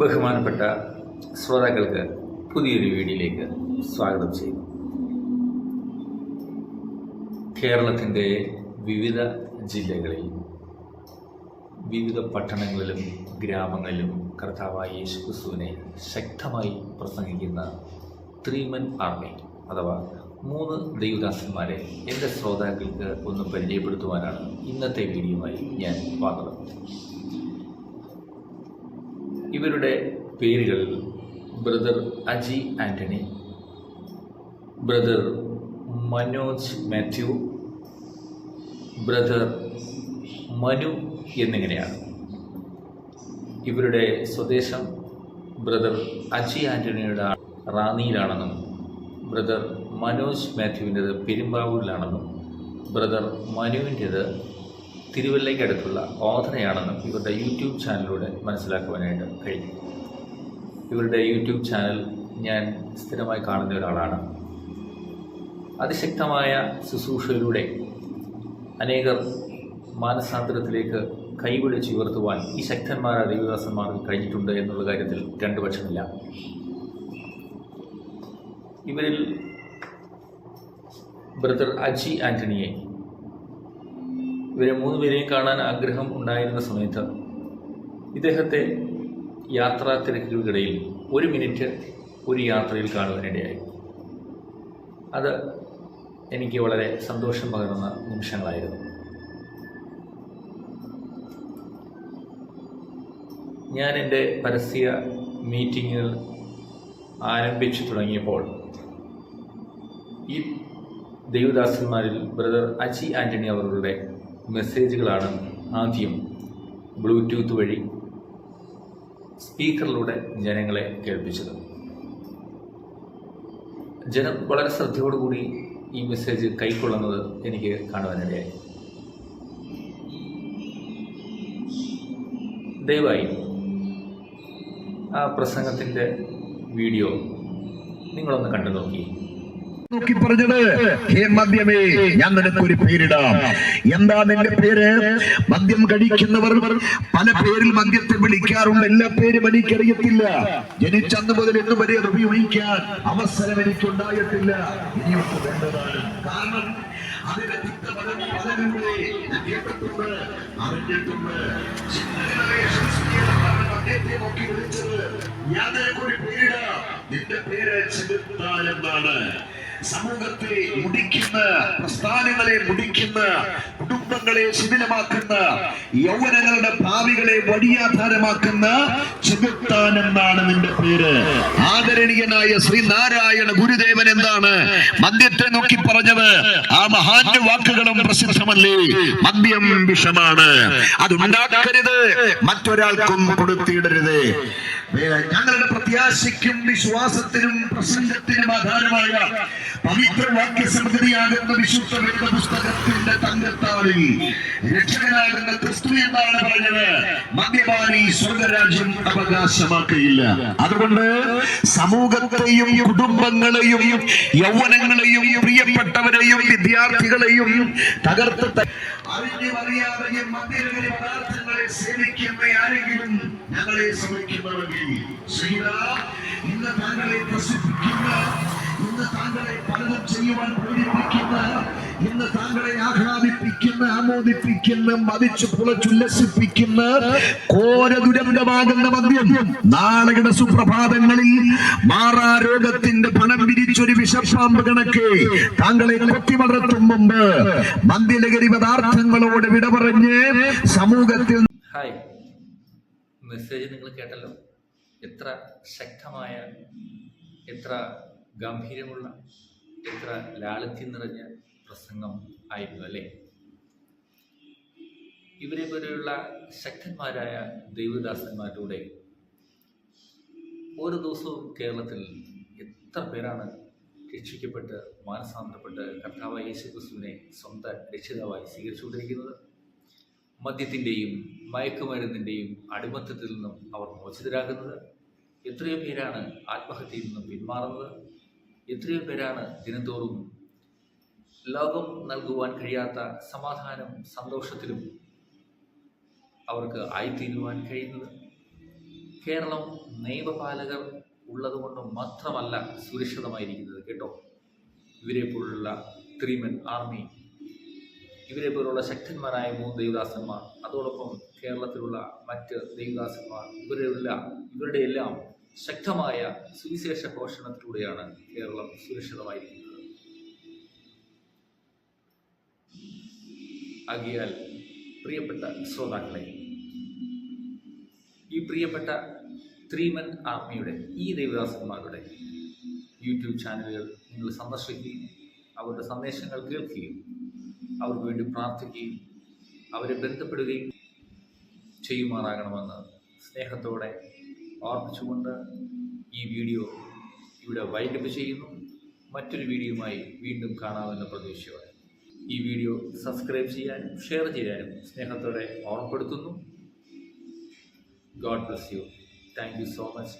ബഹുമാനപ്പെട്ട ശ്രോതാക്കൾക്ക് പുതിയൊരു വീഡിയോയിലേക്ക് സ്വാഗതം ചെയ്യുന്നു. കേരളത്തിൻ്റെ വിവിധ ജില്ലകളിൽ, വിവിധ പട്ടണങ്ങളിലും ഗ്രാമങ്ങളിലും കർത്താവായ യേശുക്രിസ്തുവിനെ ശക്തമായി പ്രസംഗിക്കുന്ന ത്രീമൻ ആർമി അഥവാ 3 ദൈവദാസന്മാരെ എൻ്റെ ശ്രോതാക്കൾക്ക് ഒന്ന് പരിചയപ്പെടുത്തുവാനാണ് ഇന്നത്തെ വീഡിയോയുമായി ഞാൻ വന്നത്. ഇവരുടെ പേരുകൾ brother Aji Antony, brother Manoj Mathew, brother Manu എന്നിങ്ങനെയാണ്. ഇവരുടെ സ്വദേശം ബ്രദർ അജി ആൻ്റണിയുടെ റാന്നിയിലാണെന്നും ബ്രദർ മനോജ് മാത്യുവിൻ്റെത് പെരുമ്പാവൂരിലാണെന്നും ബ്രദർ മനുവിൻ്റേത് തിരുവല്ലയ്ക്കടുത്തുള്ള ഓധനയാണെന്നും ഇവരുടെ യൂട്യൂബ് ചാനലിലൂടെ മനസ്സിലാക്കുവാനായിട്ട് കഴിഞ്ഞു. ഇവരുടെ യൂട്യൂബ് ചാനൽ ഞാൻ സ്ഥിരമായി കാണുന്ന ഒരാളാണ്. അതിശക്തമായ ശുശ്രൂഷയിലൂടെ അനേകർ മാനസാന്തരത്തിലേക്ക് കൈപിടിച്ച് ഉയർത്തുവാൻ ഈ ശക്തന്മാരായ ദൈവദാസന്മാർക്ക് കഴിഞ്ഞിട്ടുണ്ട് എന്നുള്ള കാര്യത്തിൽ രണ്ടു പക്ഷമില്ല. ഇവരിൽ ബ്രദർ അജി ആൻ്റണിയെ ഇവരെ 3 പേരെയും കാണാൻ ആഗ്രഹം ഉണ്ടായിരുന്ന സമയത്ത് ഇദ്ദേഹത്തെ യാത്രാ തിരക്കുകൾക്കിടയിൽ 1 മിനിറ്റ് ഒരു യാത്രയിൽ കാണുവാനിടയായി. അത് എനിക്ക് വളരെ സന്തോഷം പകരുന്ന നിമിഷങ്ങളായിരുന്നു. ഞാൻ എൻ്റെ പരസ്യ മീറ്റിങ്ങുകൾ ആരംഭിച്ചു തുടങ്ങിയപ്പോൾ ഈ ദൈവദാസന്മാരിൽ ബ്രദർ അജി ആൻ്റണി അവരുടെ മെസ്സേജുകളാണ് ആദ്യം ബ്ലൂടൂത്ത് വഴി സ്പീക്കറിലൂടെ ജനങ്ങളെ കേൾപ്പിച്ചത്. ജനം വളരെ ശ്രദ്ധയോടുകൂടി ഈ മെസ്സേജ് കൈക്കൊള്ളുന്നത് എനിക്ക് കാണുവാനിടയായി. ദയവായി ആ പ്രസംഗത്തിൻ്റെ വീഡിയോ നിങ്ങളൊന്ന് കണ്ടു നോക്കി പറഞ്ഞത്, ഹേ മദ്യമേ, ഞാൻ നിനക്കൊരു പേരിടാം. എന്താ നിന്റെ പേര്? മദ്യം കഴിക്കുന്നവർ പല പേരിൽ മദ്യത്തെ വിളിക്കാറുണ്ട്. എല്ലാ പേരും എനിക്കറിയത്തില്ല. ജനിച്ചന്ന് മുതൽ ഇന്ന് വരെ അത് ഉപയോഗിക്കാൻ അവസരം എനിക്കുണ്ടായിട്ടില്ല. ഇനിയൊക്കെ വേണ്ടതാണ്. കാരണം അതിന്റെ അറിഞ്ഞിട്ടുണ്ട്. ഞാൻ നിനക്കൊരു പേരിടാം. നിന്റെ പേര് ചെകുത്താൻ എന്നാണ്. സമൂഹത്തെ മുടിക്കുന്ന, പ്രസ്ഥാനങ്ങളെ മുടിക്കുന്ന, കുടുംബങ്ങളെ ശിഥിലമാക്കുന്ന, യൗവനങ്ങളുടെ ഭാവികളെ വഴിയാധാരമാക്കുന്ന ചെകുത്താൻ എന്നാണ് നിന്റെ പേര്. ആദരണീയനായ ശ്രീനാരായണ ഗുരുദേവൻ എന്താണ് മദ്യത്തെ നോക്കി പറഞ്ഞത്? ആ മഹാന്റെ വാക്കുകളും പ്രസിദ്ധമല്ലേ? മദ്യം വിഷമാണ്, അതുണ്ടാക്കരുത്, മറ്റൊരാൾക്കും കൊടുത്തിടരുത്. ഞങ്ങളുടെ പ്രത്യാശയ്ക്കും വിശ്വാസത്തിനും പ്രസംഗത്തിനും ആധാരമായ പവിത്ര വാക്യസമൃദ്ധിയാകുന്ന വിശുദ്ധ വേദപുസ്തകത്തിന്റെ തങ്കത്താളിൽ രക്ഷകനാകുന്ന ക്രിസ്തു എന്നാണ് പറഞ്ഞത്, മദ്യപാനി സ്വർഗരാജ്യം അവകാശമാക്കുകയില്ല. അതുകൊണ്ട് സമൂഹത്തെയും കുടുംബങ്ങളെയും യൗവനങ്ങളെയും പ്രിയപ്പെട്ടവരെയും വിദ്യാർത്ഥികളെയും തകർത്ത് അറിഞ്ഞും അറിയാതെയും മദ്യലഹരി പദാർത്ഥങ്ങളെ സേവിക്കുന്ന ആരെങ്കിലും ഞങ്ങളെ ശ്രമിക്കുന്നവരെങ്കിൽ ഇന്ന് താങ്കളെ പ്രസിദ്ധിക്കുന്ന, ഇന്ന് താങ്കളെ പലതും ചെയ്യുവാൻ പ്രേരിപ്പിക്കുന്ന, ഇന്ന് താങ്കളെ ആഹ്ലാദിപ്പിക്കുന്ന, ആമോദിപ്പിക്കുന്ന, മതിച്ചു പുളച്ചുല്ലസിപ്പിക്കുന്ന ഘോര ദുരന്തമാകുന്ന മദ്യം നാളെയുടെ സുപ്രഭാതങ്ങളിൽ മാറാ രോഗത്തിന്റെ പണം വിരിച്ചൊരു വിഷപ്പാമ്പ് കണക്കെ താങ്കളെ കൊത്തി വളർത്തും മുമ്പ് മദ്യലഹരി പദാർത്ഥങ്ങളോട് വിട പറഞ്ഞ് സമൂഹത്തിൽ. ഹായ്, മെസ്സേജ് നിങ്ങൾ കേട്ടല്ലോ. എത്ര ശക്തമായ, എത്ര ഗംഭീരമുള്ള, എത്ര ലാളിത്യം നിറഞ്ഞ പ്രസംഗം ആയിരുന്നു അല്ലേ? ഇവരെ പോലെയുള്ള ശക്തന്മാരായ ദൈവദാസന്മാരിലൂടെ ഓരോ ദിവസവും കേരളത്തിൽ എത്ര പേരാണ് രക്ഷിക്കപ്പെട്ട് മാനസാന്തരപ്പെട്ട് കർത്താവായ യേശുക്രിസ്തുവിനെ സ്വന്തം രക്ഷിതാവായി സ്വീകരിച്ചുകൊണ്ടിരിക്കുന്നത്. മദ്യത്തിൻ്റെയും മയക്കുമരുന്നിൻ്റെയും അടിമത്തത്തിൽ നിന്നും അവർ മോചിതരാകുന്നത്. എത്രയോ പേരാണ് ആത്മഹത്യയിൽ നിന്നും പിന്മാറുന്നത്. എത്രയോ പേരാണ് ദിനംതോറും ലോകം നൽകുവാൻ കഴിയാത്ത സമാധാനം, സന്തോഷത്തിലും അവർക്ക് ആയിത്തീരുവാൻ കഴിയുന്നത്. കേരളം നിയമപാലകർ ഉള്ളതുകൊണ്ട് മാത്രമല്ല സുരക്ഷിതമായിരിക്കുന്നത് കേട്ടോ. ഇവരെ പോലുള്ള 3 men ആർമി, ഇവരെ പോലുള്ള ശക്തന്മാരായ 3 ദേവദാസന്മാർ, അതോടൊപ്പം കേരളത്തിലുള്ള മറ്റ് ദേവദാസന്മാർ, ഇവരുടെ എല്ലാം ശക്തമായ സുവിശേഷ ഘോഷണത്തിലൂടെയാണ് കേരളം സുരക്ഷിതമായിരിക്കുന്നത്. ആകിയാൽ പ്രിയപ്പെട്ട ശ്രോതാക്കളെ, ഈ പ്രിയപ്പെട്ട 3 men ആർമിയുടെ ഈ ദേവദാസന്മാരുടെ യൂട്യൂബ് ചാനലുകൾ നിങ്ങൾ സന്ദർശിക്കുകയും അവരുടെ സന്ദേശങ്ങൾ കേൾക്കുകയും അവർക്ക് വേണ്ടി പ്രാർത്ഥിക്കുകയും അവരെ ബന്ധപ്പെടുകയും ചെയ്യുമാറാകണമെന്ന് സ്നേഹത്തോടെ ഓർമ്മിച്ചുകൊണ്ട് ഈ വീഡിയോ ഇവിടെ വൈൻഡപ്പ് ചെയ്യുന്നു. മറ്റൊരു വീഡിയോയുമായി വീണ്ടും കാണാമെന്ന പ്രതീക്ഷയോടെ ഈ വീഡിയോ സബ്സ്ക്രൈബ് ചെയ്യാനും ഷെയർ ചെയ്യാനും സ്നേഹത്തോടെ ഓർമ്മപ്പെടുത്തുന്നു. God bless you. Thank you so much.